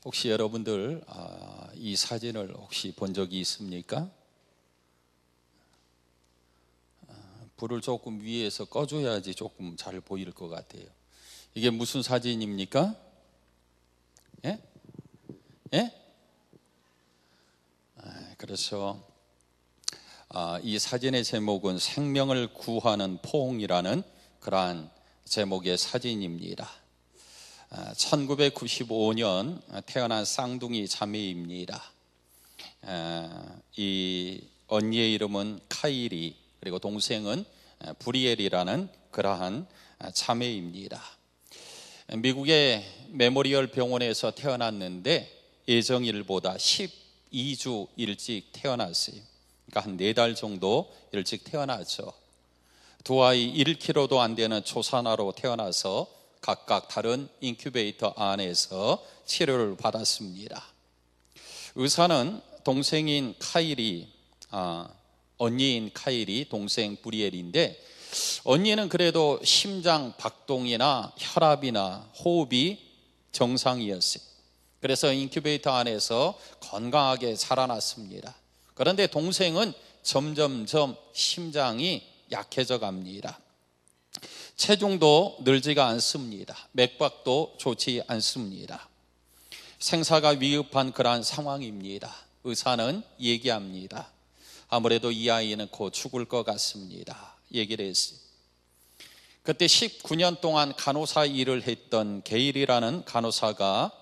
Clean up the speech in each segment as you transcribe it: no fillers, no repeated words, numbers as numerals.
혹시 여러분들 이 사진을 혹시 본 적이 있습니까? 불을 조금 위에서 꺼줘야지 조금 잘 보일 것 같아요. 이게 무슨 사진입니까? 예? 예? 그렇죠. 이 사진의 제목은 생명을 구하는 포옹이라는 그러한 제목의 사진입니다. 1995년 태어난 쌍둥이 자매입니다. 이 언니의 이름은 카이리, 그리고 동생은 브리엘이라는 그러한 자매입니다. 미국의 메모리얼 병원에서 태어났는데 예정일보다 12주 일찍 태어났어요. 그러니까 한 4달 정도 일찍 태어났죠. 두 아이 1kg도 안 되는 초산화로 태어나서 각각 다른 인큐베이터 안에서 치료를 받았습니다. 의사는 동생인 카일이, 언니인 카일이 동생 브리엘인데, 언니는 그래도 심장 박동이나 혈압이나 호흡이 정상이었어요. 그래서 인큐베이터 안에서 건강하게 자라났습니다. 그런데 동생은 점점점 심장이 약해져 갑니다. 체중도 늘지가 않습니다. 맥박도 좋지 않습니다. 생사가 위급한 그러한 상황입니다. 의사는 얘기합니다. 아무래도 이 아이는 곧 죽을 것 같습니다. 얘기를 했어요. 그때 19년 동안 간호사 일을 했던 게일이라는 간호사가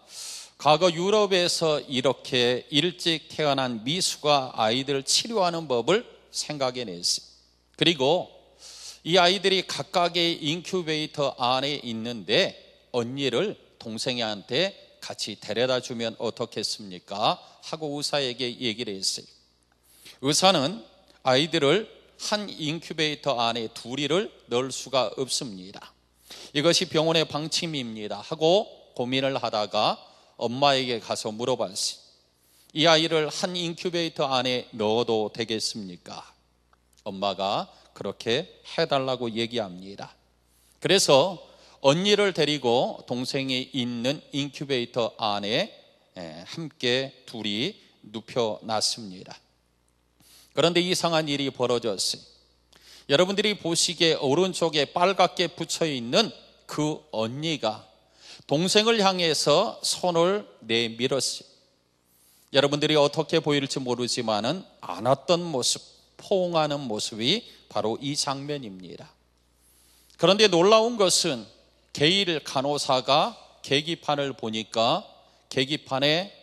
과거 유럽에서 이렇게 일찍 태어난 미숙아 아이들을 치료하는 법을 생각해냈어요. 그리고 이 아이들이 각각의 인큐베이터 안에 있는데 언니를 동생한테 같이 데려다 주면 어떻겠습니까? 하고 의사에게 얘기를 했어요. 의사는 아이들을 한 인큐베이터 안에 둘이를 넣을 수가 없습니다. 이것이 병원의 방침입니다 하고 고민을 하다가 엄마에게 가서 물어봤어요. 이 아이를 한 인큐베이터 안에 넣어도 되겠습니까? 엄마가 그렇게 해달라고 얘기합니다. 그래서 언니를 데리고 동생이 있는 인큐베이터 안에 함께 둘이 눕혀놨습니다. 그런데 이상한 일이 벌어졌어요. 여러분들이 보시기에 오른쪽에 빨갛게 붙여있는 그 언니가 동생을 향해서 손을 내밀었어요. 여러분들이 어떻게 보일지 모르지만은 안았던 모습, 포옹하는 모습이 바로 이 장면입니다. 그런데 놀라운 것은 게일 간호사가 계기판을 보니까 계기판에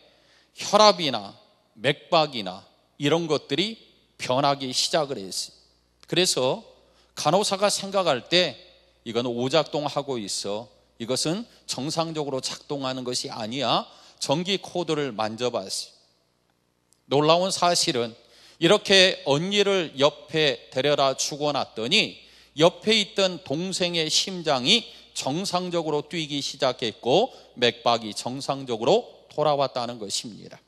혈압이나 맥박이나 이런 것들이 변하기 시작을 했어요. 그래서 간호사가 생각할 때 이건 오작동하고 있어, 이것은 정상적으로 작동하는 것이 아니야, 전기 코드를 만져봤어요. 놀라운 사실은 이렇게 언니를 옆에 데려다 주고 났더니 옆에 있던 동생의 심장이 정상적으로 뛰기 시작했고 맥박이 정상적으로 돌아왔다는 것입니다.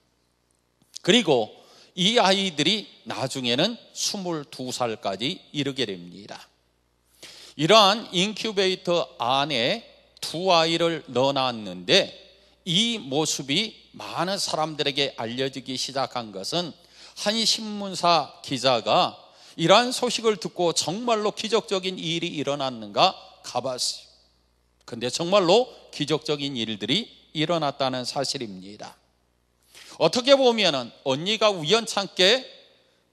그리고 이 아이들이 나중에는 22살까지 이르게 됩니다. 이러한 인큐베이터 안에 두 아이를 넣어놨는데 이 모습이 많은 사람들에게 알려지기 시작한 것은 한 신문사 기자가 이러한 소식을 듣고 정말로 기적적인 일이 일어났는가 가봤어요. 근데 정말로 기적적인 일들이 일어났다는 사실입니다. 어떻게 보면 언니가 우연찮게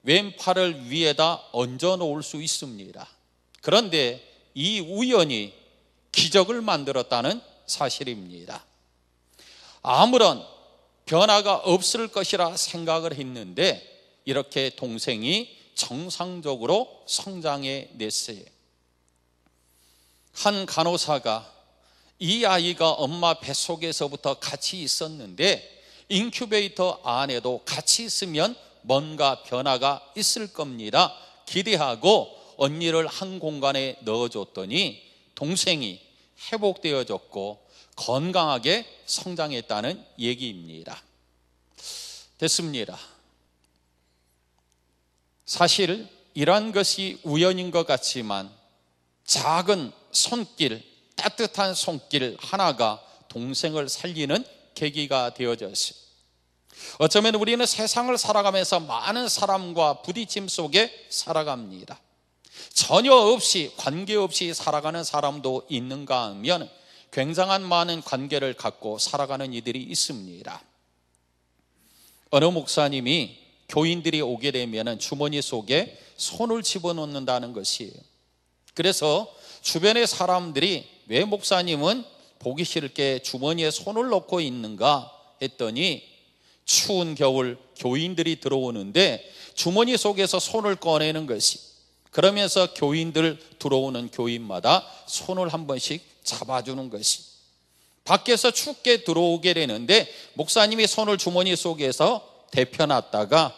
왼팔을 위에다 얹어 놓을 수 있습니다. 그런데 이 우연이 기적을 만들었다는 사실입니다. 아무런 변화가 없을 것이라 생각을 했는데 이렇게 동생이 정상적으로 성장해 냈어요. 한 간호사가 이 아이가 엄마 뱃속에서부터 같이 있었는데 인큐베이터 안에도 같이 있으면 뭔가 변화가 있을 겁니다 기대하고 언니를 한 공간에 넣어줬더니 동생이 회복되어졌고 건강하게 성장했다는 얘기입니다. 됐습니다. 사실 이러한 것이 우연인 것 같지만 작은 손길, 따뜻한 손길 하나가 동생을 살리는 계기가 되어졌어요. 어쩌면 우리는 세상을 살아가면서 많은 사람과 부딪힘 속에 살아갑니다. 전혀 없이, 관계없이 살아가는 사람도 있는가 하면 굉장한 많은 관계를 갖고 살아가는 이들이 있습니다. 어느 목사님이 교인들이 오게 되면 주머니 속에 손을 집어넣는다는 것이에요. 그래서 주변의 사람들이 왜 목사님은 보기 싫게 주머니에 손을 넣고 있는가 했더니 추운 겨울 교인들이 들어오는데 주머니 속에서 손을 꺼내는 것이, 그러면서 교인들 들어오는 교인마다 손을 한 번씩 잡아주는 것이, 밖에서 춥게 들어오게 되는데 목사님이 손을 주머니 속에서 데펴놨다가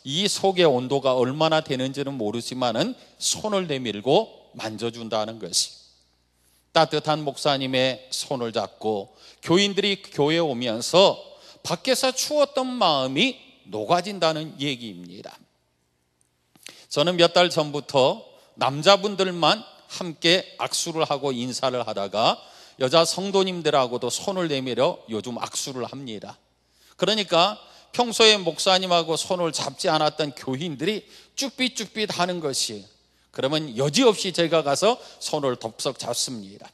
이 속의 온도가 얼마나 되는지는 모르지만은 손을 내밀고 만져준다는 것이, 따뜻한 목사님의 손을 잡고 교인들이 교회에 오면서 밖에서 추웠던 마음이 녹아진다는 얘기입니다. 저는 몇 달 전부터 남자분들만 함께 악수를 하고 인사를 하다가 여자 성도님들하고도 손을 내밀어 요즘 악수를 합니다. 그러니까 평소에 목사님하고 손을 잡지 않았던 교인들이 쭈삣쭈삣 하는 것이, 그러면 여지없이 제가 가서 손을 덥석 잡습니다.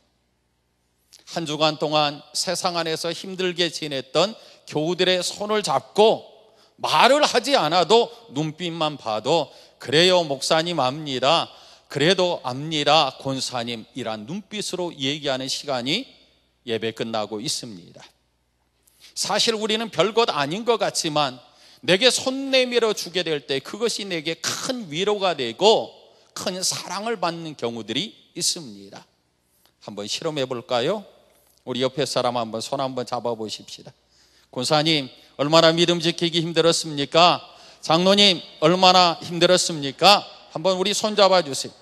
한 주간 동안 세상 안에서 힘들게 지냈던 교우들의 손을 잡고 말을 하지 않아도 눈빛만 봐도 그래요 목사님 압니다, 그래도 압니다 권사님이란 눈빛으로 얘기하는 시간이 예배 끝나고 있습니다. 사실 우리는 별것 아닌 것 같지만 내게 손 내밀어 주게 될 때 그것이 내게 큰 위로가 되고 큰 사랑을 받는 경우들이 있습니다. 한번 실험해 볼까요? 우리 옆에 사람 한번 손 한번 잡아 보십시다. 권사님 얼마나 믿음 지키기 힘들었습니까? 장로님 얼마나 힘들었습니까? 한번 우리 손 잡아 주세요.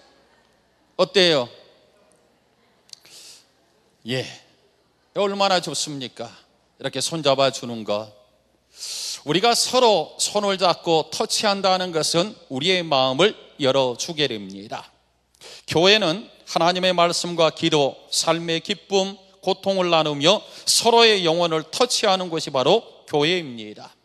어때요? 예, 얼마나 좋습니까? 이렇게 손 잡아 주는 것. 우리가 서로 손을 잡고 터치한다는 것은 우리의 마음을 열어주게 됩니다. 교회는 하나님의 말씀과 기도, 삶의 기쁨, 고통을 나누며 서로의 영혼을 터치하는 곳이 바로 교회입니다.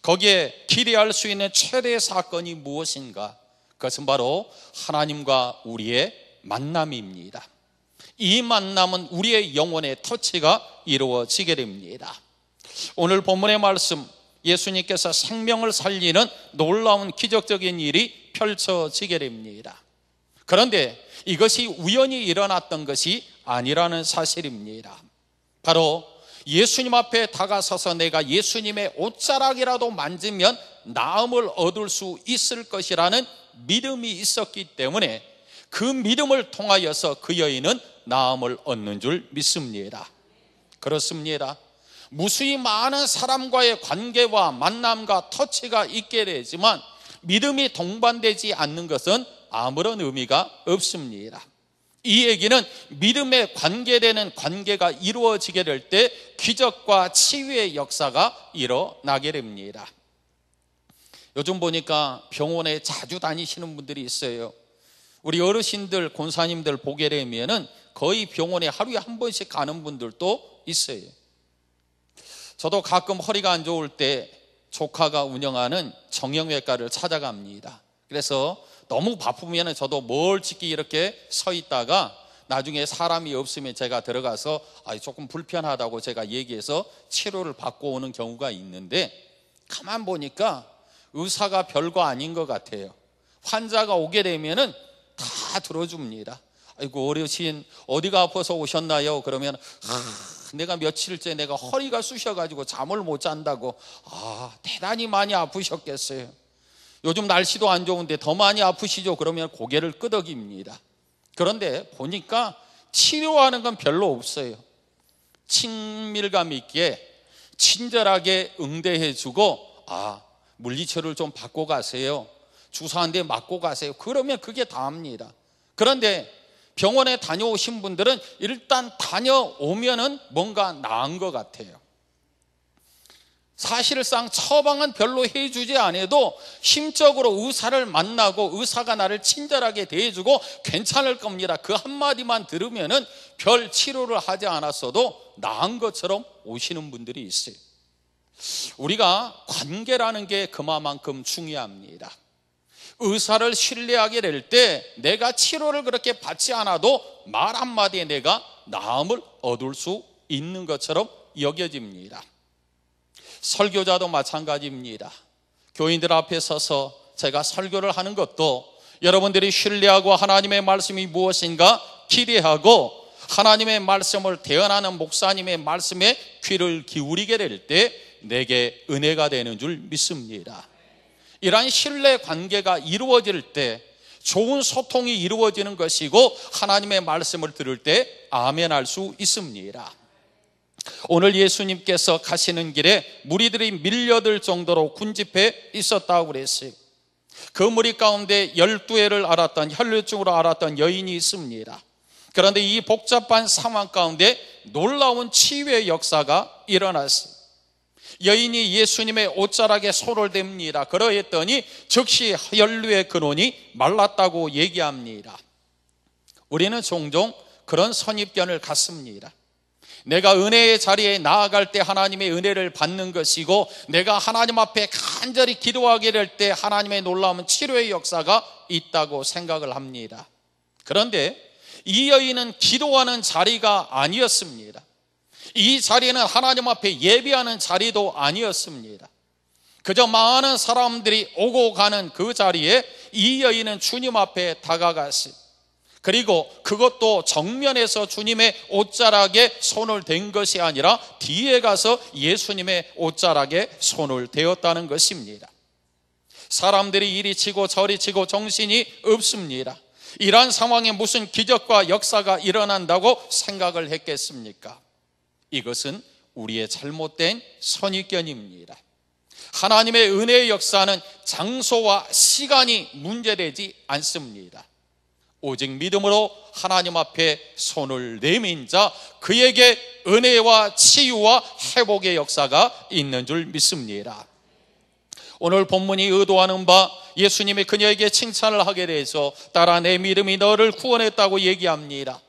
거기에 기대할 수 있는 최대의 사건이 무엇인가? 그것은 바로 하나님과 우리의 만남입니다. 이 만남은 우리의 영혼의 터치가 이루어지게 됩니다. 오늘 본문의 말씀, 예수님께서 생명을 살리는 놀라운 기적적인 일이 펼쳐지게 됩니다. 그런데 이것이 우연히 일어났던 것이 아니라는 사실입니다. 바로 예수님 앞에 다가서서 내가 예수님의 옷자락이라도 만지면 나음을 얻을 수 있을 것이라는 믿음이 있었기 때문에 그 믿음을 통하여서 그 여인은 나음을 얻는 줄 믿습니다. 그렇습니다. 무수히 많은 사람과의 관계와 만남과 터치가 있게 되지만 믿음이 동반되지 않는 것은 아무런 의미가 없습니다. 이 얘기는 믿음에 관계되는 관계가 이루어지게 될 때 기적과 치유의 역사가 일어나게 됩니다. 요즘 보니까 병원에 자주 다니시는 분들이 있어요. 우리 어르신들, 권사님들 보게 되면은 거의 병원에 하루에 한 번씩 가는 분들도 있어요. 저도 가끔 허리가 안 좋을 때 조카가 운영하는 정형외과를 찾아갑니다. 그래서 너무 바쁘면 저도 멀찍이 이렇게 서 있다가 나중에 사람이 없으면 제가 들어가서 조금 불편하다고 제가 얘기해서 치료를 받고 오는 경우가 있는데, 가만 보니까 의사가 별거 아닌 것 같아요. 환자가 오게 되면은 다 들어줍니다. 아이고 어르신 어디가 아파서 오셨나요? 그러면 내가 며칠째 내가 허리가 쑤셔가지고 잠을 못 잔다고. 대단히 많이 아프셨겠어요. 요즘 날씨도 안 좋은데 더 많이 아프시죠? 그러면 고개를 끄덕입니다. 그런데 보니까 치료하는 건 별로 없어요. 친밀감 있게 친절하게 응대해주고 물리치료를 좀 받고 가세요, 주사 한 대 맞고 가세요, 그러면 그게 다입니다. 그런데 병원에 다녀오신 분들은 일단 다녀오면은 뭔가 나은 것 같아요. 사실상 처방은 별로 해주지 않아도 심적으로 의사를 만나고 의사가 나를 친절하게 대해주고 괜찮을 겁니다, 그 한마디만 들으면은 별 치료를 하지 않았어도 나은 것처럼 오시는 분들이 있어요. 우리가 관계라는 게 그만큼 중요합니다. 의사를 신뢰하게 될 때 내가 치료를 그렇게 받지 않아도 말 한마디에 내가 나음을 얻을 수 있는 것처럼 여겨집니다. 설교자도 마찬가지입니다. 교인들 앞에 서서 제가 설교를 하는 것도 여러분들이 신뢰하고 하나님의 말씀이 무엇인가 기대하고 하나님의 말씀을 대언하는 목사님의 말씀에 귀를 기울이게 될 때 내게 은혜가 되는 줄 믿습니다. 이러한 신뢰 관계가 이루어질 때 좋은 소통이 이루어지는 것이고 하나님의 말씀을 들을 때 아멘할 수 있습니다. 오늘 예수님께서 가시는 길에 무리들이 밀려들 정도로 군집해 있었다고 그랬어요. 그 무리 가운데 12해를 앓았던 혈류증으로 앓았던 여인이 있습니다. 그런데 이 복잡한 상황 가운데 놀라운 치유의 역사가 일어났어요. 여인이 예수님의 옷자락에 손을 댑니다. 그러했더니 즉시 혈류의 근원이 말랐다고 얘기합니다. 우리는 종종 그런 선입견을 갖습니다. 내가 은혜의 자리에 나아갈 때 하나님의 은혜를 받는 것이고 내가 하나님 앞에 간절히 기도하게 될 때 하나님의 놀라운 치료의 역사가 있다고 생각을 합니다. 그런데 이 여인은 기도하는 자리가 아니었습니다. 이 자리는 하나님 앞에 예배하는 자리도 아니었습니다. 그저 많은 사람들이 오고 가는 그 자리에 이 여인은 주님 앞에 다가갔어요. 그리고 그것도 정면에서 주님의 옷자락에 손을 댄 것이 아니라 뒤에 가서 예수님의 옷자락에 손을 대었다는 것입니다. 사람들이 이리 치고 저리 치고 정신이 없습니다. 이러한 상황에 무슨 기적과 역사가 일어난다고 생각을 했겠습니까? 이것은 우리의 잘못된 선입견입니다. 하나님의 은혜의 역사는 장소와 시간이 문제되지 않습니다. 오직 믿음으로 하나님 앞에 손을 내민 자 그에게 은혜와 치유와 회복의 역사가 있는 줄 믿습니다. 오늘 본문이 의도하는 바 예수님이 그녀에게 칭찬을 하게 돼서 따라 내 믿음이 너를 구원했다고 얘기합니다.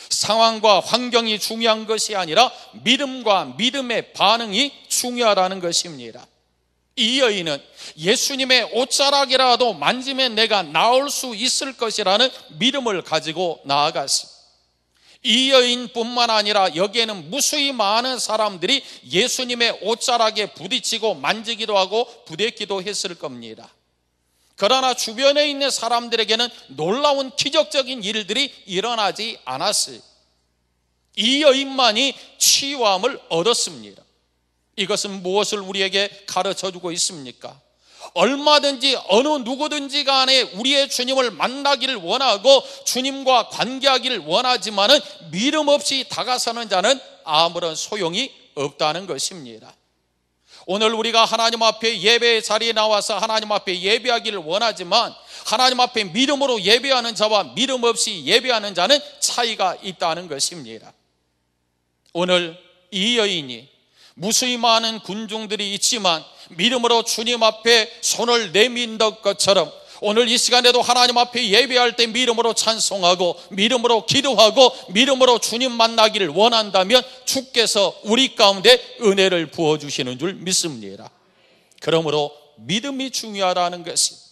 상황과 환경이 중요한 것이 아니라 믿음과 믿음의 반응이 중요하다는 것입니다. 이 여인은 예수님의 옷자락이라도 만지면 내가 나을 수 있을 것이라는 믿음을 가지고 나아갔습니다. 이 여인뿐만 아니라 여기에는 무수히 많은 사람들이 예수님의 옷자락에 부딪히고 만지기도 하고 부대기도 했을 겁니다. 그러나 주변에 있는 사람들에게는 놀라운 기적적인 일들이 일어나지 않았어요. 이 여인만이 치유함을 얻었습니다. 이것은 무엇을 우리에게 가르쳐주고 있습니까? 얼마든지 어느 누구든지 간에 우리의 주님을 만나기를 원하고 주님과 관계하기를 원하지만은 믿음 없이 다가서는 자는 아무런 소용이 없다는 것입니다. 오늘 우리가 하나님 앞에 예배의 자리에 나와서 하나님 앞에 예배하기를 원하지만 하나님 앞에 믿음으로 예배하는 자와 믿음 없이 예배하는 자는 차이가 있다는 것입니다. 오늘 이 여인이 무수히 많은 군중들이 있지만 믿음으로 주님 앞에 손을 내민 것처럼 오늘 이 시간에도 하나님 앞에 예배할 때 믿음으로 찬송하고 믿음으로 기도하고 믿음으로 주님 만나기를 원한다면 주께서 우리 가운데 은혜를 부어주시는 줄 믿습니다. 그러므로 믿음이 중요하다는 것입니다.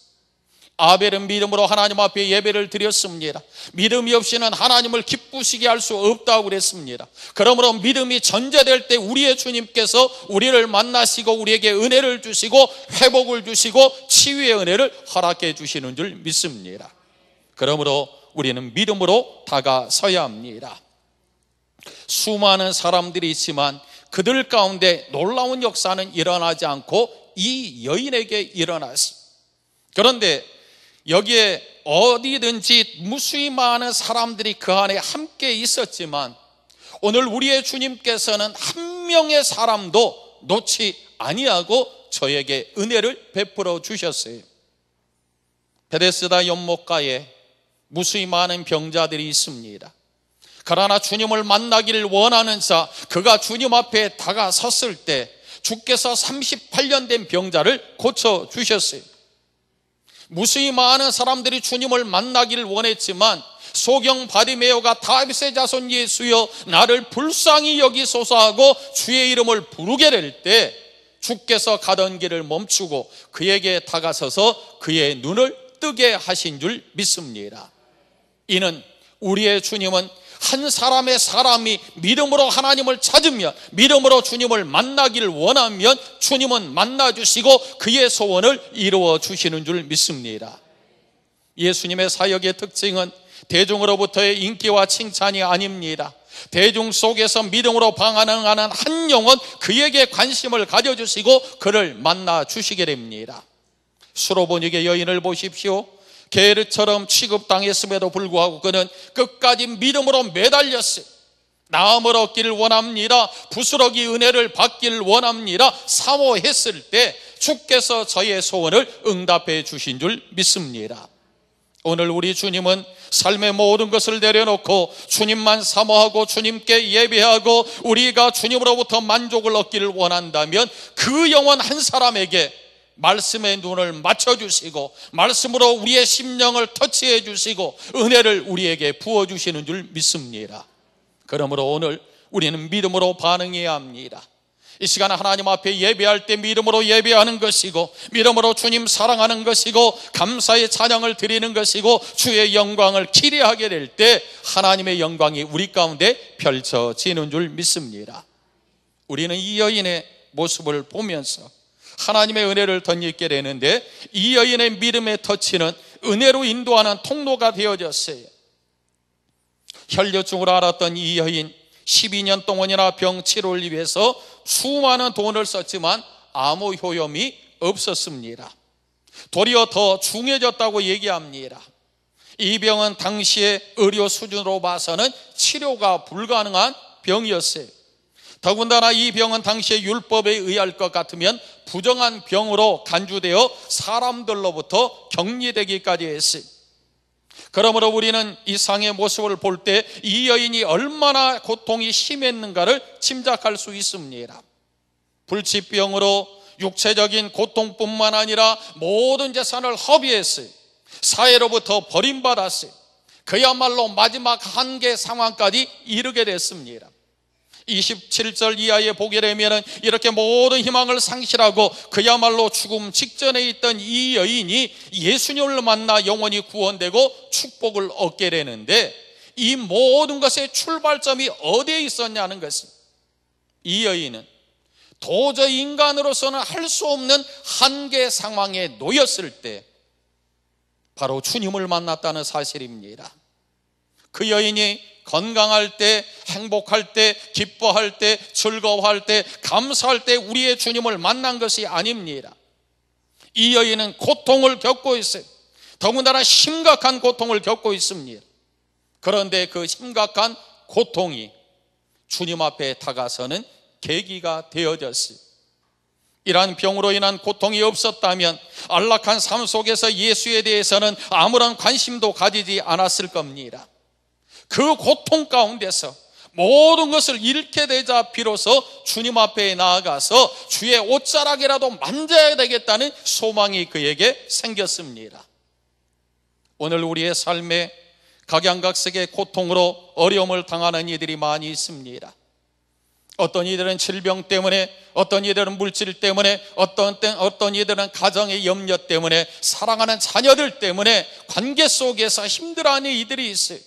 아벨은 믿음으로 하나님 앞에 예배를 드렸습니다. 믿음이 없이는 하나님을 기쁘시게 할 수 없다고 그랬습니다. 그러므로 믿음이 전제될 때 우리의 주님께서 우리를 만나시고 우리에게 은혜를 주시고 회복을 주시고 치유의 은혜를 허락해 주시는 줄 믿습니다. 그러므로 우리는 믿음으로 다가서야 합니다. 수많은 사람들이 있지만 그들 가운데 놀라운 역사는 일어나지 않고 이 여인에게 일어났습니다. 그런데 여기에 어디든지 무수히 많은 사람들이 그 안에 함께 있었지만 오늘 우리의 주님께서는 한 명의 사람도 놓지 아니하고 저에게 은혜를 베풀어 주셨어요. 베데스다 연못가에 무수히 많은 병자들이 있습니다. 그러나 주님을 만나기를 원하는 자, 그가 주님 앞에 다가섰을 때 주께서 38년 된 병자를 고쳐주셨어요. 무수히 많은 사람들이 주님을 만나기를 원했지만 소경 바디메오가 다윗의 자손 예수여 나를 불쌍히 여기소서 하고 주의 이름을 부르게 될 때 주께서 가던 길을 멈추고 그에게 다가서서 그의 눈을 뜨게 하신 줄 믿습니다. 이는 우리의 주님은 한 사람이 믿음으로 하나님을 찾으면, 믿음으로 주님을 만나기를 원하면 주님은 만나주시고 그의 소원을 이루어 주시는 줄 믿습니다. 예수님의 사역의 특징은 대중으로부터의 인기와 칭찬이 아닙니다. 대중 속에서 믿음으로 방황하는 한 영혼, 그에게 관심을 가져주시고 그를 만나 주시게 됩니다. 수로보닉의 여인을 보십시오. 게르처럼 취급당했음에도 불구하고 그는 끝까지 믿음으로 매달렸어요. 나음을 얻기를 원합니다. 부스러기 은혜를 받기를 원합니다. 사모했을 때 주께서 저의 소원을 응답해 주신 줄 믿습니다. 오늘 우리 주님은 삶의 모든 것을 내려놓고 주님만 사모하고 주님께 예배하고 우리가 주님으로부터 만족을 얻기를 원한다면 그 영혼 한 사람에게 말씀의 눈을 맞춰주시고 말씀으로 우리의 심령을 터치해 주시고 은혜를 우리에게 부어주시는 줄 믿습니다. 그러므로 오늘 우리는 믿음으로 반응해야 합니다. 이 시간 하나님 앞에 예배할 때 믿음으로 예배하는 것이고 믿음으로 주님 사랑하는 것이고 감사의 찬양을 드리는 것이고 주의 영광을 기대하게 될 때 하나님의 영광이 우리 가운데 펼쳐지는 줄 믿습니다. 우리는 이 여인의 모습을 보면서 하나님의 은혜를 덧입게 되는데 이 여인의 믿음의 터치는 은혜로 인도하는 통로가 되어졌어요. 혈류증으로 앓았던 이 여인 12년 동안이나 병 치료를 위해서 수많은 돈을 썼지만 아무 효험이 없었습니다. 도리어 더 중해졌다고 얘기합니다. 이 병은 당시의 의료 수준으로 봐서는 치료가 불가능한 병이었어요. 더군다나 이 병은 당시의 율법에 의할 것 같으면 부정한 병으로 간주되어 사람들로부터 격리되기까지 했어요. 그러므로 우리는 이 상의 모습을 볼 때 이 여인이 얼마나 고통이 심했는가를 짐작할 수 있습니다. 불치병으로 육체적인 고통뿐만 아니라 모든 재산을 허비했어요. 사회로부터 버림받았어요. 그야말로 마지막 한계 상황까지 이르게 됐습니다. 27절 이하에 보게 되면 이렇게 모든 희망을 상실하고 그야말로 죽음 직전에 있던 이 여인이 예수님을 만나 영원히 구원되고 축복을 얻게 되는데 이 모든 것의 출발점이 어디에 있었냐는 것은 이 여인은 도저히 인간으로서는 할 수 없는 한계 상황에 놓였을 때 바로 주님을 만났다는 사실입니다. 그 여인이 건강할 때, 행복할 때, 기뻐할 때, 즐거워할 때, 감사할 때 우리의 주님을 만난 것이 아닙니다. 이 여인은 고통을 겪고 있어요. 더군다나 심각한 고통을 겪고 있습니다. 그런데 그 심각한 고통이 주님 앞에 다가서는 계기가 되어졌어요. 이러한 병으로 인한 고통이 없었다면 안락한 삶 속에서 예수에 대해서는 아무런 관심도 가지지 않았을 겁니다. 그 고통 가운데서 모든 것을 잃게 되자 비로소 주님 앞에 나아가서 주의 옷자락이라도 만져야 되겠다는 소망이 그에게 생겼습니다. 오늘 우리의 삶에 각양각색의 고통으로 어려움을 당하는 이들이 많이 있습니다. 어떤 이들은 질병 때문에, 어떤 이들은 물질 때문에, 어떤 이들은 가정의 염려 때문에, 사랑하는 자녀들 때문에 관계 속에서 힘들어하는 이들이 있어요.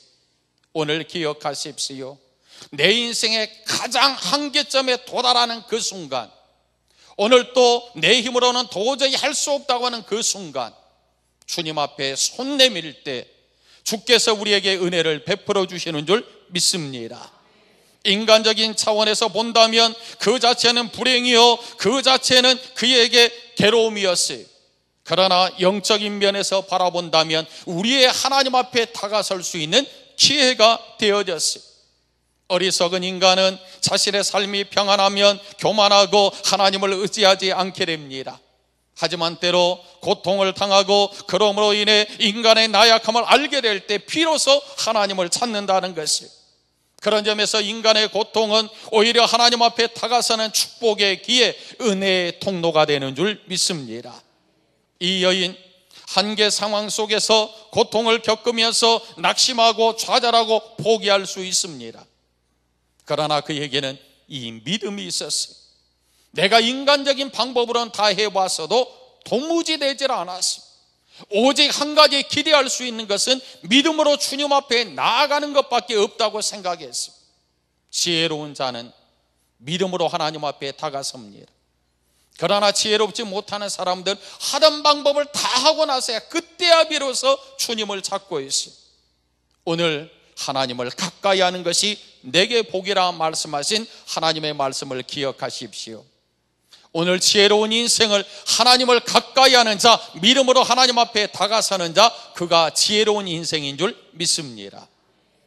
오늘 기억하십시오. 내 인생의 가장 한계점에 도달하는 그 순간, 오늘 또 내 힘으로는 도저히 할 수 없다고 하는 그 순간 주님 앞에 손 내밀 때 주께서 우리에게 은혜를 베풀어 주시는 줄 믿습니다. 인간적인 차원에서 본다면 그 자체는 불행이요, 그 자체는 그에게 괴로움이었어요. 그러나 영적인 면에서 바라본다면 우리의 하나님 앞에 다가설 수 있는 기회가 되어졌어요. 어리석은 인간은 자신의 삶이 평안하면 교만하고 하나님을 의지하지 않게 됩니다. 하지만 때로 고통을 당하고 그러므로 인해 인간의 나약함을 알게 될 때 비로소 하나님을 찾는다는 것이에요. 그런 점에서 인간의 고통은 오히려 하나님 앞에 다가서는 축복의 기회, 은혜의 통로가 되는 줄 믿습니다. 이 여인, 한계 상황 속에서 고통을 겪으면서 낙심하고 좌절하고 포기할 수 있습니다. 그러나 그에게는 이 믿음이 있었어요. 내가 인간적인 방법으로는 다 해봤어도 도무지 되질 않았어요. 오직 한 가지 기대할 수 있는 것은 믿음으로 주님 앞에 나아가는 것밖에 없다고 생각했어요. 지혜로운 자는 믿음으로 하나님 앞에 다가섭니다. 그러나 지혜롭지 못하는 사람들 하던 방법을 다 하고 나서야 그때야 비로소 주님을 찾고 있어요. 오늘 하나님을 가까이 하는 것이 내게 복이라 말씀하신 하나님의 말씀을 기억하십시오. 오늘 지혜로운 인생을 하나님을 가까이 하는 자, 믿음으로 하나님 앞에 다가서는 자, 그가 지혜로운 인생인 줄 믿습니다.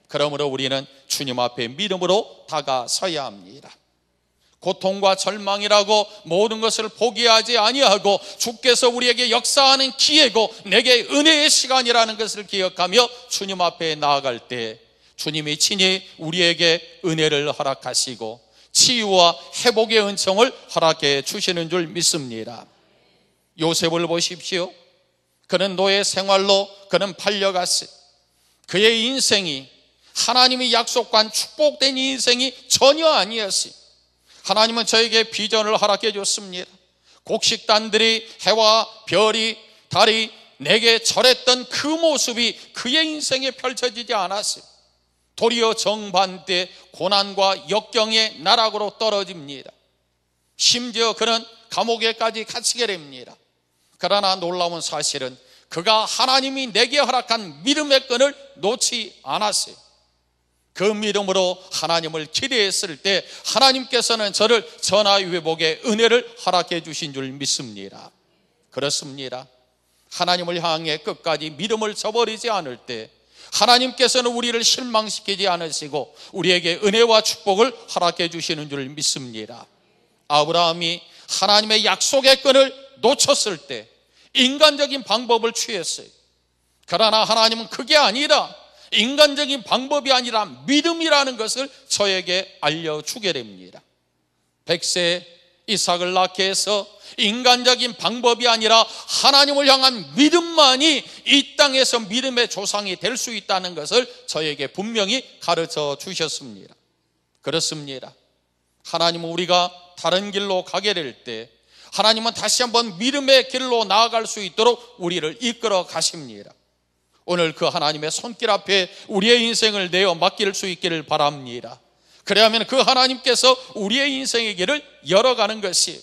그러므로 우리는 주님 앞에 믿음으로 다가서야 합니다. 고통과 절망이라고 모든 것을 포기하지 아니하고 주께서 우리에게 역사하는 기회고 내게 은혜의 시간이라는 것을 기억하며 주님 앞에 나아갈 때 주님이 친히 우리에게 은혜를 허락하시고 치유와 회복의 은총을 허락해 주시는 줄 믿습니다. 요셉을 보십시오. 그는 노예 생활로 그는 팔려갔어요. 그의 인생이 하나님이 약속한 축복된 인생이 전혀 아니었어요. 하나님은 저에게 비전을 허락해 줬습니다. 곡식단들이, 해와 별이, 달이 내게 절했던 그 모습이 그의 인생에 펼쳐지지 않았어요. 도리어 정반대 고난과 역경의 나락으로 떨어집니다. 심지어 그는 감옥에까지 갇히게 됩니다. 그러나 놀라운 사실은 그가 하나님이 내게 허락한 믿음의 끈을 놓지 않았어요. 그 믿음으로 하나님을 기대했을 때 하나님께서는 저를 전화위복의 은혜를 허락해 주신 줄 믿습니다. 그렇습니다. 하나님을 향해 끝까지 믿음을 저버리지 않을 때 하나님께서는 우리를 실망시키지 않으시고 우리에게 은혜와 축복을 허락해 주시는 줄 믿습니다. 아브라함이 하나님의 약속의 끈을 놓쳤을 때 인간적인 방법을 취했어요. 그러나 하나님은 그게 아니라 인간적인 방법이 아니라 믿음이라는 것을 저에게 알려주게 됩니다. 100세 이삭을 낳게 해서 인간적인 방법이 아니라 하나님을 향한 믿음만이 이 땅에서 믿음의 조상이 될 수 있다는 것을 저에게 분명히 가르쳐 주셨습니다. 그렇습니다. 하나님은 우리가 다른 길로 가게 될 때 하나님은 다시 한번 믿음의 길로 나아갈 수 있도록 우리를 이끌어 가십니다. 오늘 그 하나님의 손길 앞에 우리의 인생을 내어 맡길 수 있기를 바랍니다. 그래야만 그 하나님께서 우리의 인생의 길을 열어가는 것이,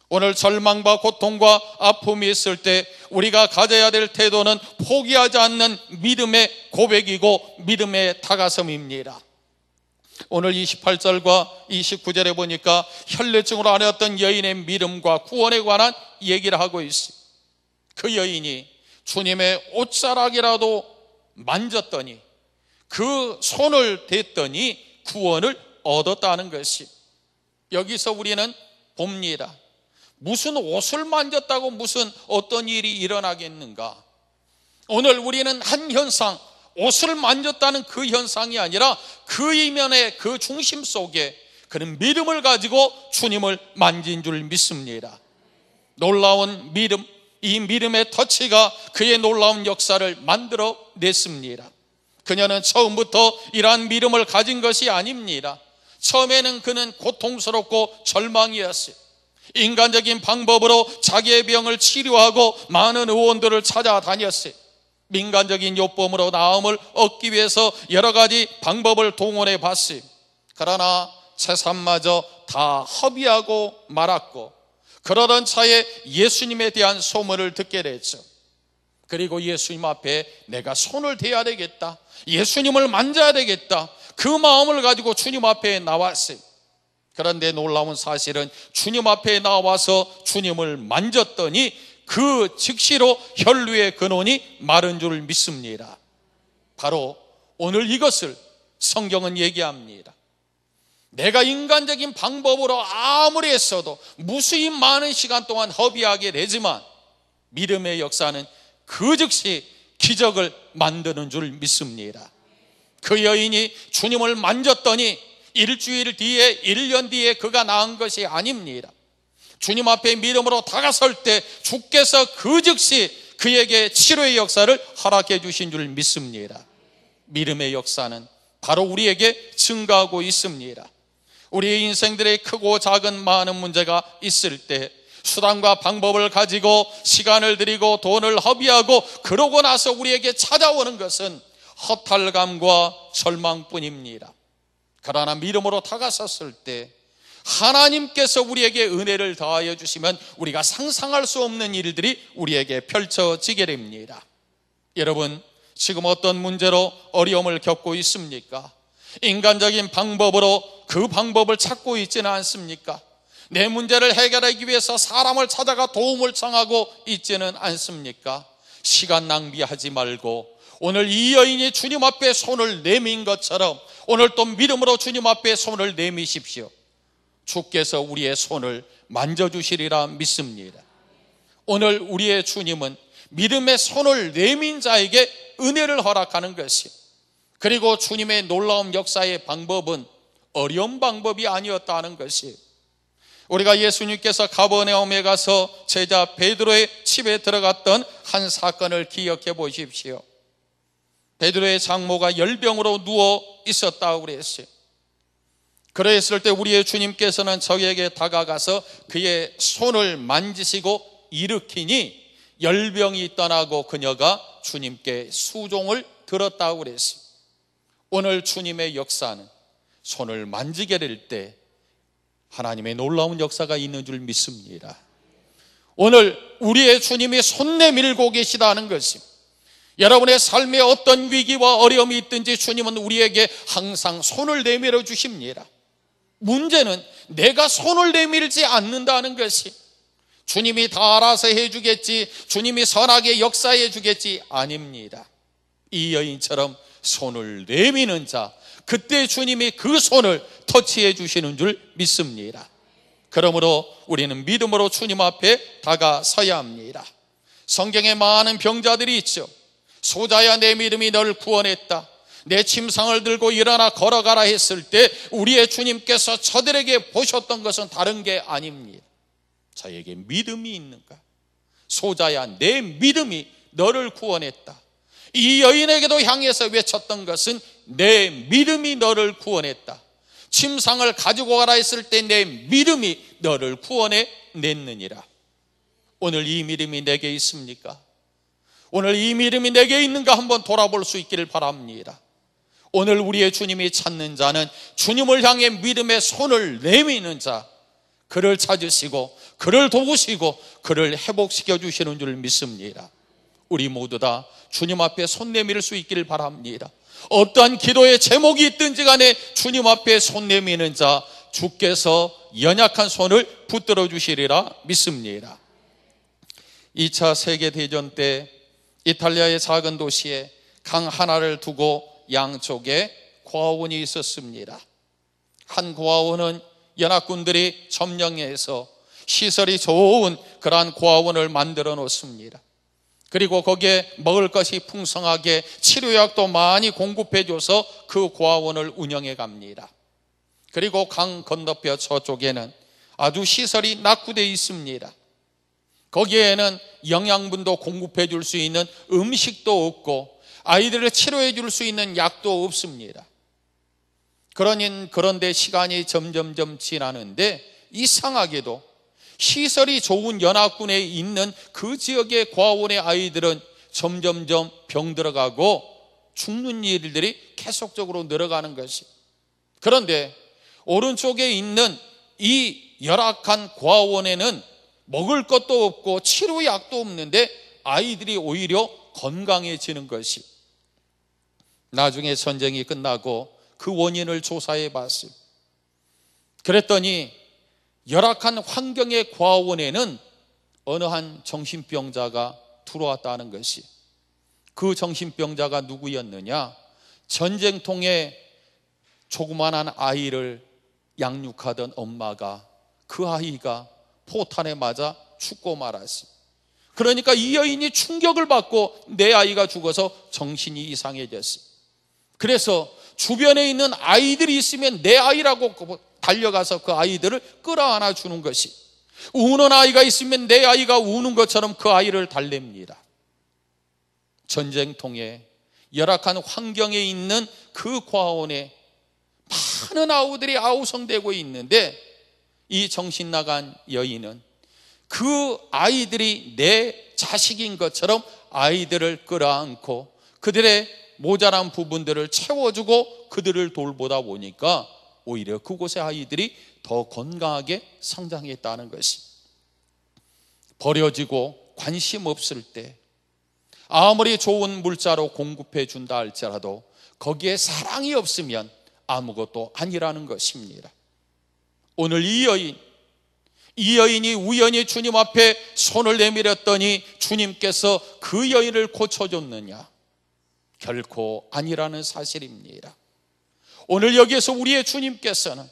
오늘 절망과 고통과 아픔이 있을 때 우리가 가져야 될 태도는 포기하지 않는 믿음의 고백이고 믿음의 다가섬입니다. 오늘 28절과 29절에 보니까 혈루증으로 앓았던 여인의 믿음과 구원에 관한 얘기를 하고 있어요. 그 여인이 주님의 옷자락이라도 만졌더니, 그 손을 댔더니 구원을 얻었다는 것이, 여기서 우리는 봅니다. 무슨 옷을 만졌다고 무슨 어떤 일이 일어나겠는가? 오늘 우리는 한 현상, 옷을 만졌다는 그 현상이 아니라 그 이면의 그 중심 속에 그는 믿음을 가지고 주님을 만진 줄 믿습니다. 놀라운 믿음, 이 믿음의 터치가 그의 놀라운 역사를 만들어 냈습니다. 그녀는 처음부터 이러한 믿음을 가진 것이 아닙니다. 처음에는 그는 고통스럽고 절망이었어요. 인간적인 방법으로 자기의 병을 치료하고 많은 의원들을 찾아다녔어요. 민간적인 요법으로 나음을 얻기 위해서 여러 가지 방법을 동원해 봤어요. 그러나 재산마저 다 허비하고 말았고, 그러던 차에 예수님에 대한 소문을 듣게 됐죠. 그리고 예수님 앞에 내가 손을 대야 되겠다, 예수님을 만져야 되겠다, 그 마음을 가지고 주님 앞에 나왔어요. 그런데 놀라운 사실은 주님 앞에 나와서 주님을 만졌더니 그 즉시로 혈루의 근원이 마른 줄 믿습니다. 바로 오늘 이것을 성경은 얘기합니다. 내가 인간적인 방법으로 아무리 했어도 무수히 많은 시간 동안 허비하게 되지만 믿음의 역사는 그 즉시 기적을 만드는 줄 믿습니다. 그 여인이 주님을 만졌더니 일주일 뒤에 1년 뒤에 그가 나은 것이 아닙니다. 주님 앞에 믿음으로 다가설 때 주께서 그 즉시 그에게 치료의 역사를 허락해 주신 줄 믿습니다. 믿음의 역사는 바로 우리에게 증가하고 있습니다. 우리의 인생들의 크고 작은 많은 문제가 있을 때 수단과 방법을 가지고 시간을 들이고 돈을 허비하고 그러고 나서 우리에게 찾아오는 것은 허탈감과 절망뿐입니다. 그러나 믿음으로 다가섰을 때 하나님께서 우리에게 은혜를 더하여 주시면 우리가 상상할 수 없는 일들이 우리에게 펼쳐지게 됩니다. 여러분, 지금 어떤 문제로 어려움을 겪고 있습니까? 인간적인 방법으로 그 방법을 찾고 있지는 않습니까? 내 문제를 해결하기 위해서 사람을 찾아가 도움을 청하고 있지는 않습니까? 시간 낭비하지 말고 오늘 이 여인이 주님 앞에 손을 내민 것처럼 오늘 또 믿음으로 주님 앞에 손을 내미십시오. 주께서 우리의 손을 만져주시리라 믿습니다. 오늘 우리의 주님은 믿음의 손을 내민 자에게 은혜를 허락하는 것이, 그리고 주님의 놀라운 역사의 방법은 어려운 방법이 아니었다는 것이, 우리가 예수님께서 가버나움에 가서 제자 베드로의 집에 들어갔던 한 사건을 기억해 보십시오. 베드로의 장모가 열병으로 누워 있었다고 그랬어요. 그랬을 때 우리의 주님께서는 저에게 다가가서 그의 손을 만지시고 일으키니 열병이 떠나고 그녀가 주님께 수종을 들었다고 그랬어요. 오늘 주님의 역사는 손을 만지게 될 때 하나님의 놀라운 역사가 있는 줄 믿습니다. 오늘 우리의 주님이 손 내밀고 계시다는 것입니다. 여러분의 삶에 어떤 위기와 어려움이 있든지 주님은 우리에게 항상 손을 내밀어 주십니다. 문제는 내가 손을 내밀지 않는다는 것이, 주님이 다 알아서 해주겠지, 주님이 선하게 역사해 주겠지, 아닙니다. 이 여인처럼 손을 내미는 자, 그때 주님이 그 손을 터치해 주시는 줄 믿습니다. 그러므로 우리는 믿음으로 주님 앞에 다가서야 합니다. 성경에 많은 병자들이 있죠. 소자야, 내 믿음이 너를 구원했다. 내 침상을 들고 일어나 걸어가라 했을 때 우리의 주님께서 저들에게 보셨던 것은 다른 게 아닙니다. 저에게 믿음이 있는가? 소자야, 내 믿음이 너를 구원했다. 이 여인에게도 향해서 외쳤던 것은 내 믿음이 너를 구원했다. 침상을 가지고 가라 했을 때 내 믿음이 너를 구원해 냈느니라. 오늘 이 믿음이 내게 있습니까? 오늘 이 믿음이 내게 있는가 한번 돌아볼 수 있기를 바랍니다. 오늘 우리의 주님이 찾는 자는 주님을 향해 믿음의 손을 내미는 자, 그를 찾으시고 그를 도우시고 그를 회복시켜 주시는 줄 믿습니다. 우리 모두 다 주님 앞에 손 내밀 수 있기를 바랍니다. 어떠한 기도의 제목이 있든지 간에 주님 앞에 손 내미는 자, 주께서 연약한 손을 붙들어 주시리라 믿습니다. 2차 세계대전 때 이탈리아의 작은 도시에 강 하나를 두고 양쪽에 고아원이 있었습니다. 한 고아원은 연합군들이 점령해서 시설이 좋은 그러한 고아원을 만들어 놓습니다. 그리고 거기에 먹을 것이 풍성하게 치료약도 많이 공급해 줘서 그 고아원을 운영해 갑니다. 그리고 강 건너편 저쪽에는 아주 시설이 낙후되어 있습니다. 거기에는 영양분도 공급해 줄 수 있는 음식도 없고 아이들을 치료해 줄 수 있는 약도 없습니다. 그런데 시간이 점점점 지나는데 이상하게도 시설이 좋은 연합군에 있는 그 지역의 고아원의 아이들은 점점점 병들어가고 죽는 일들이 계속적으로 늘어가는 것이. 그런데 오른쪽에 있는 이 열악한 고아원에는 먹을 것도 없고 치료약도 없는데 아이들이 오히려 건강해지는 것이. 나중에 전쟁이 끝나고 그 원인을 조사해 봤어요. 그랬더니 열악한 환경의 고아원에는 어느 한 정신병자가 들어왔다는 것이. 그 정신병자가 누구였느냐? 전쟁통에 조그만한 아이를 양육하던 엄마가, 그 아이가 포탄에 맞아 죽고 말았어요. 그러니까 이 여인이 충격을 받고 내 아이가 죽어서 정신이 이상해졌어요. 그래서 주변에 있는 아이들이 있으면 내 아이라고 달려가서 그 아이들을 끌어안아 주는 것이, 우는 아이가 있으면 내 아이가 우는 것처럼 그 아이를 달랩니다. 전쟁통에 열악한 환경에 있는 그 과원에 많은 아우들이 아우성되고 있는데, 이 정신 나간 여인은 그 아이들이 내 자식인 것처럼 아이들을 끌어안고 그들의 모자란 부분들을 채워주고 그들을 돌보다 보니까 오히려 그곳의 아이들이 더 건강하게 성장했다는 것이, 버려지고 관심 없을 때 아무리 좋은 물자로 공급해 준다 할지라도 거기에 사랑이 없으면 아무것도 아니라는 것입니다. 오늘 이 여인이 우연히 주님 앞에 손을 내밀었더니 주님께서 그 여인을 고쳐줬느냐? 결코 아니라는 사실입니다. 오늘 여기에서 우리의 주님께서는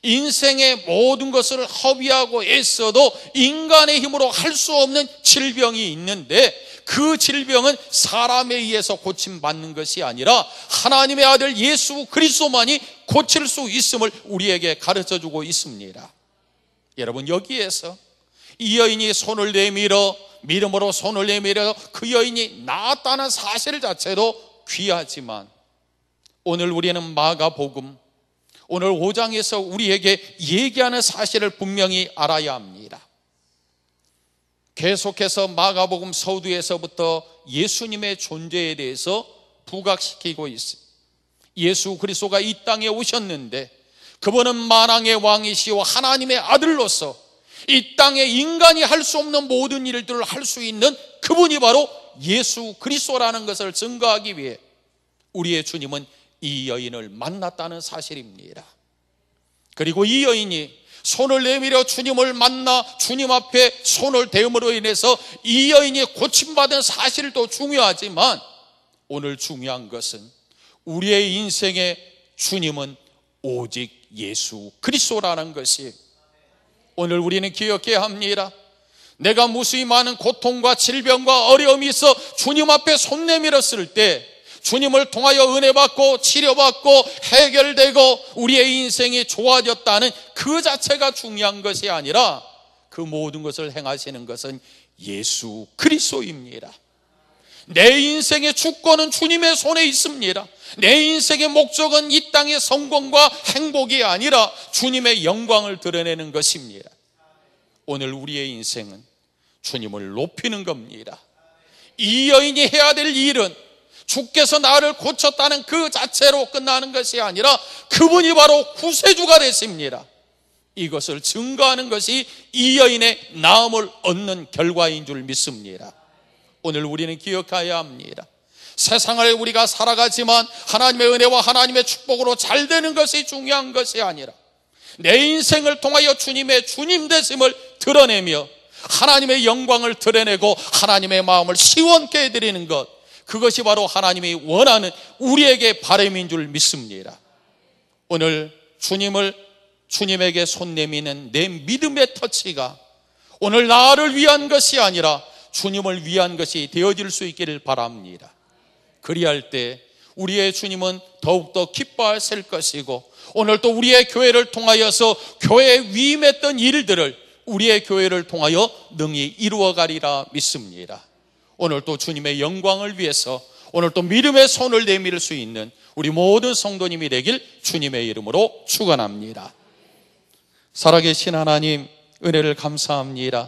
인생의 모든 것을 허비하고 애써도 인간의 힘으로 할 수 없는 질병이 있는데, 그 질병은 사람에 의해서 고침받는 것이 아니라 하나님의 아들 예수 그리스도만이 고칠 수 있음을 우리에게 가르쳐주고 있습니다. 여러분, 여기에서 이 여인이 손을 내밀어, 믿음으로 손을 내밀어 그 여인이 나았다는 사실 자체도 귀하지만, 오늘 우리는 마가복음 오늘 5장에서 우리에게 얘기하는 사실을 분명히 알아야 합니다. 계속해서 마가복음 서두에서부터 예수님의 존재에 대해서 부각시키고 있습니다. 예수 그리스도가 이 땅에 오셨는데 그분은 만왕의 왕이시오 하나님의 아들로서 이 땅에 인간이 할 수 없는 모든 일들을 할 수 있는 그분이 바로 예수 그리스도라는 것을 증거하기 위해 우리의 주님은 이 여인을 만났다는 사실입니다. 그리고 이 여인이 손을 내밀어 주님을 만나 주님 앞에 손을 대음으로 인해서 이 여인이 고침받은 사실도 중요하지만, 오늘 중요한 것은 우리의 인생의 주님은 오직 예수 그리스도라는 것이, 오늘 우리는 기억해야 합니다. 내가 무수히 많은 고통과 질병과 어려움이 있어 주님 앞에 손 내밀었을 때 주님을 통하여 은혜받고 치료받고 해결되고 우리의 인생이 좋아졌다는 그 자체가 중요한 것이 아니라, 그 모든 것을 행하시는 것은 예수 그리스도입니다. 내 인생의 주권은 주님의 손에 있습니다. 내 인생의 목적은 이 땅의 성공과 행복이 아니라 주님의 영광을 드러내는 것입니다. 오늘 우리의 인생은 주님을 높이는 겁니다. 이 여인이 해야 될 일은 주께서 나를 고쳤다는 그 자체로 끝나는 것이 아니라 그분이 바로 구세주가 되십니다. 이것을 증거하는 것이 이 여인의 나음을 얻는 결과인 줄 믿습니다. 오늘 우리는 기억해야 합니다. 세상을 우리가 살아가지만 하나님의 은혜와 하나님의 축복으로 잘 되는 것이 중요한 것이 아니라 내 인생을 통하여 주님의 주님 되심을 드러내며 하나님의 영광을 드러내고 하나님의 마음을 시원케 해드리는 것, 그것이 바로 하나님이 원하는 우리에게 바람인 줄 믿습니다. 오늘 주님에게 손 내미는 내 믿음의 터치가 오늘 나를 위한 것이 아니라 주님을 위한 것이 되어질 수 있기를 바랍니다. 그리할 때 우리의 주님은 더욱더 기뻐하실 것이고, 오늘 또 우리의 교회를 통하여서 교회에 위임했던 일들을 우리의 교회를 통하여 능히 이루어가리라 믿습니다. 오늘 또 주님의 영광을 위해서 오늘 또 믿음의 손을 내밀 수 있는 우리 모든 성도님이 되길 주님의 이름으로 축원합니다. 살아계신 하나님, 은혜를 감사합니다.